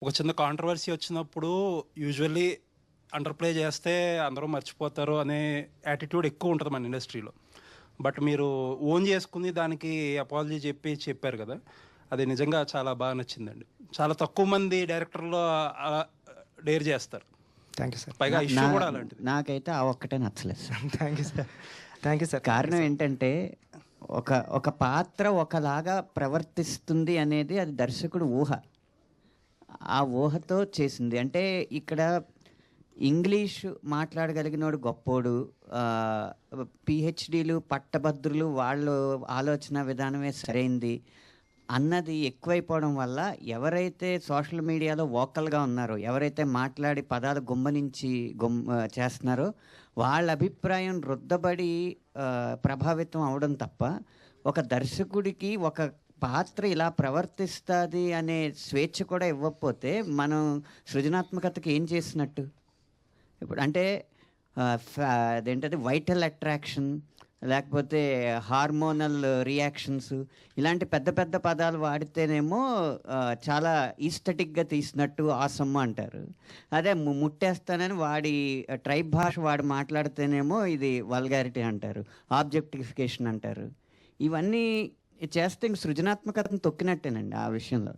ఒక చిన్న కాంట్రవర్సీ వచ్చినప్పుడు యూజువల్లీ అండర్ ప్లే చేస్తే అందరూ మర్చిపోతారు అనే యాటిట్యూడ్ ఎక్కువ ఉంటుంది మన ఇండస్ట్రీలో. బట్ మీరు ఓన్ చేసుకుని దానికి అపాలజీ చెప్పారు కదా, అది నిజంగా చాలా బాగా నచ్చిందండి. చాలా తక్కువ మంది డైరెక్టర్లు డేర్ చేస్తారు, థ్యాంక్ యూ సార్. పైగా ఇష్యూ కూడా అలాంటిది. నాకైతే ఆ ఒక్కటే నచ్చలేదు sir. Thank you sir. Thank you sir. కారణం ఏంటంటే ఒక ఒక పాత్ర ఒకలాగా ప్రవర్తిస్తుంది అనేది అది దర్శకుడు ఊహ. ఆ ఊహతో చేసింది. అంటే ఇక్కడ ఇంగ్లీష్ మాట్లాడగలిగినోడు గొప్పోడు, పిహెచ్డీలు పట్టభద్రులు వాళ్ళు ఆలోచన విధానమే సరైంది అన్నది ఎక్కువైపోవడం వల్ల ఎవరైతే సోషల్ మీడియాలో వోకల్గా ఉన్నారో, ఎవరైతే మాట్లాడి పదాలు గుమ్మనించి చేస్తున్నారో వాళ్ళ అభిప్రాయం రుద్దబడి ప్రభావితం అవడం తప్ప, ఒక దర్శకుడికి ఒక పాత్ర ఇలా ప్రవర్తిస్తుంది అనే స్వేచ్ఛ కూడా ఇవ్వకపోతే మనం సృజనాత్మకతకి ఏం చేసినట్టు? ఇప్పుడు అంటే అదేంటది వైటల్ అట్రాక్షన్, లేకపోతే హార్మోనల్ రియాక్షన్స్, ఇలాంటి పెద్ద పెద్ద పదాలు వాడితేనేమో చాలా ఈస్థెటిక్గా తీసినట్టు ఆసమ్ అంటారు. అదే ముట్టేస్తానని వాడి ట్రైబ్ భాష వాడు మాట్లాడితేనేమో ఇది వల్గారిటీ అంటారు, ఆబ్జెక్టిఫికేషన్ అంటారు. ఇవన్నీ చేస్తే సృజనాత్మకతను తొక్కినట్టేనండి ఆ విషయంలో.